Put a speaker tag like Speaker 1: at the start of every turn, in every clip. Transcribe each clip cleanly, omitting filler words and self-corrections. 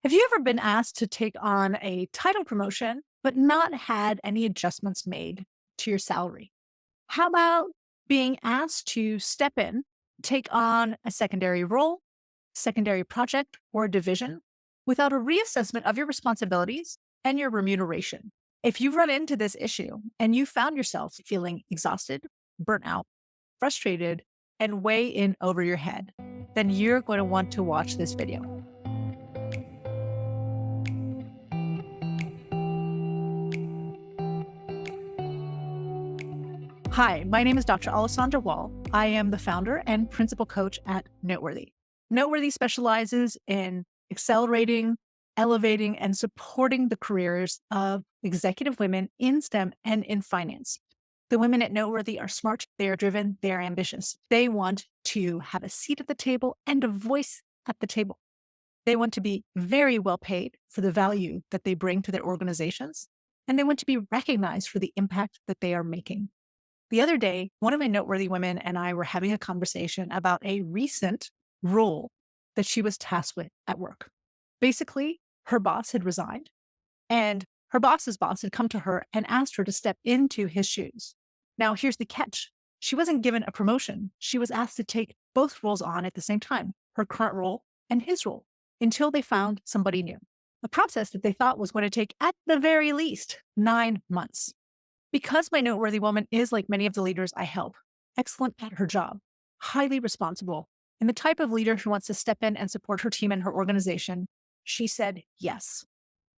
Speaker 1: Have you ever been asked to take on a title promotion, but not had any adjustments made to your salary? How about being asked to step in, take on a secondary role, secondary project, or division without a reassessment of your responsibilities and your remuneration? If you've run into this issue and you found yourself feeling exhausted, burnt out, frustrated, and way in over your head, then you're going to want to watch this video. Hi, my name is Dr. Alessandra Wall. I am the founder and principal coach at Noteworthy. Noteworthy specializes in accelerating, elevating, and supporting the careers of executive women in STEM and in finance. The women at Noteworthy are smart, they are driven, they are ambitious. They want to have a seat at the table and a voice at the table. They want to be very well paid for the value that they bring to their organizations, and they want to be recognized for the impact that they are making. The other day, one of my Noteworthy women and I were having a conversation about a recent role that she was tasked with at work. Basically, her boss had resigned, and her boss's boss had come to her and asked her to step into his shoes. Now, here's the catch. She wasn't given a promotion. She was asked to take both roles on at the same time, her current role and his role, until they found somebody new. A process that they thought was going to take, at the very least, 9 months. Because my Noteworthy woman is like many of the leaders I help, excellent at her job, highly responsible, and the type of leader who wants to step in and support her team and her organization, she said yes.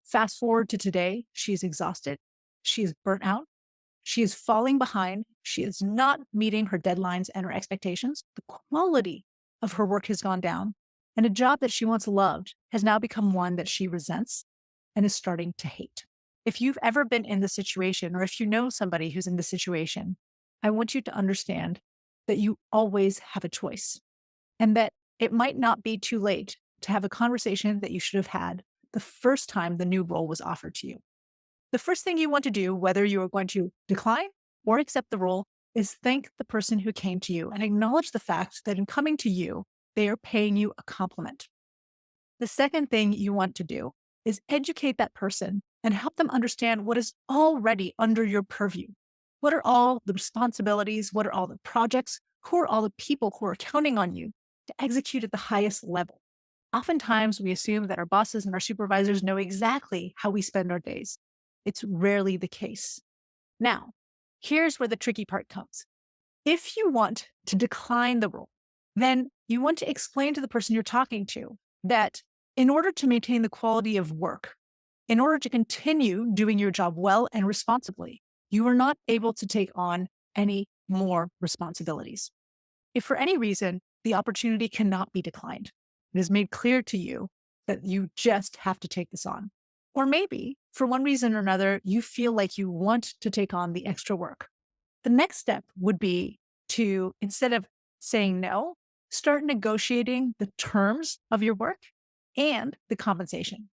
Speaker 1: Fast forward to today, she is exhausted. She is burnt out. She is falling behind. She is not meeting her deadlines and her expectations. The quality of her work has gone down, and a job that she once loved has now become one that she resents and is starting to hate. If you've ever been in the situation, or if you know somebody who's in the situation, I want you to understand that you always have a choice and that it might not be too late to have a conversation that you should have had the first time the new role was offered to you. The first thing you want to do, whether you are going to decline or accept the role, is thank the person who came to you and acknowledge the fact that in coming to you, they are paying you a compliment. The second thing you want to do is educate that person and help them understand what is already under your purview. What are all the responsibilities? What are all the projects? Who are all the people who are counting on you to execute at the highest level? Oftentimes, we assume that our bosses and our supervisors know exactly how we spend our days. It's rarely the case. Now, here's where the tricky part comes. If you want to decline the role, then you want to explain to the person you're talking to that in order to maintain the quality of work, in order to continue doing your job well and responsibly, you are not able to take on any more responsibilities. If for any reason the opportunity cannot be declined, it is made clear to you that you just have to take this on. Or maybe for one reason or another, you feel like you want to take on the extra work. The next step would be to, instead of saying no, start negotiating the terms of your work and the compensation.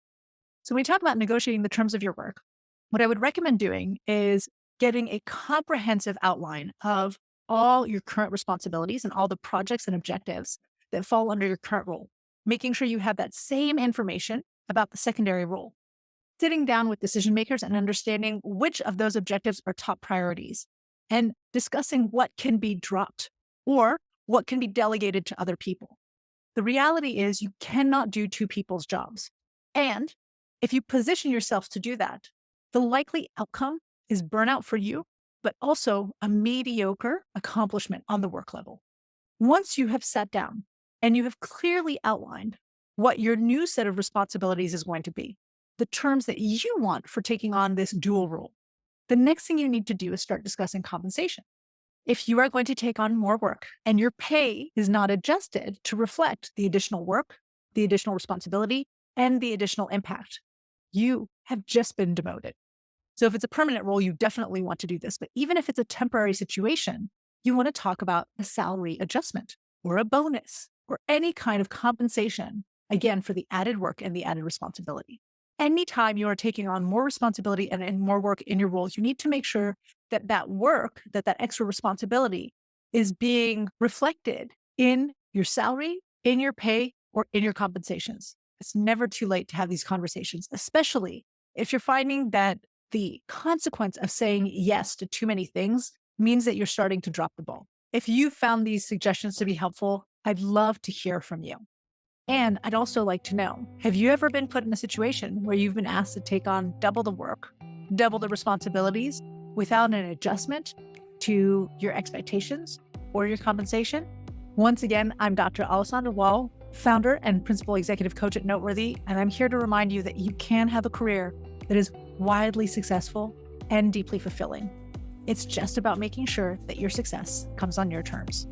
Speaker 1: So when we talk about negotiating the terms of your work, what I would recommend doing is getting a comprehensive outline of all your current responsibilities and all the projects and objectives that fall under your current role, making sure you have that same information about the secondary role, sitting down with decision makers and understanding which of those objectives are top priorities, and discussing what can be dropped or what can be delegated to other people. The reality is you cannot do two people's jobs. And if you position yourself to do that, the likely outcome is burnout for you, but also a mediocre accomplishment on the work level. Once you have sat down and you have clearly outlined what your new set of responsibilities is going to be, the terms that you want for taking on this dual role, the next thing you need to do is start discussing compensation. If you are going to take on more work and your pay is not adjusted to reflect the additional work, the additional responsibility, and the additional impact, you have just been demoted. So if it's a permanent role, you definitely want to do this. But even if it's a temporary situation, you want to talk about a salary adjustment or a bonus or any kind of compensation, again, for the added work and the added responsibility. Anytime you are taking on more responsibility and more work in your roles, you need to make sure that that work, that extra responsibility is being reflected in your salary, in your pay, or in your compensations. It's never too late to have these conversations, especially if you're finding that the consequence of saying yes to too many things means that you're starting to drop the ball. If you found these suggestions to be helpful, I'd love to hear from you. And I'd also like to know, have you ever been put in a situation where you've been asked to take on double the work, double the responsibilities without an adjustment to your expectations or your compensation? Once again, I'm Dr. Alessandra Wall, founder and principal executive coach at Noteworthy, and I'm here to remind you that you can have a career that is widely successful and deeply fulfilling. It's just about making sure that your success comes on your terms.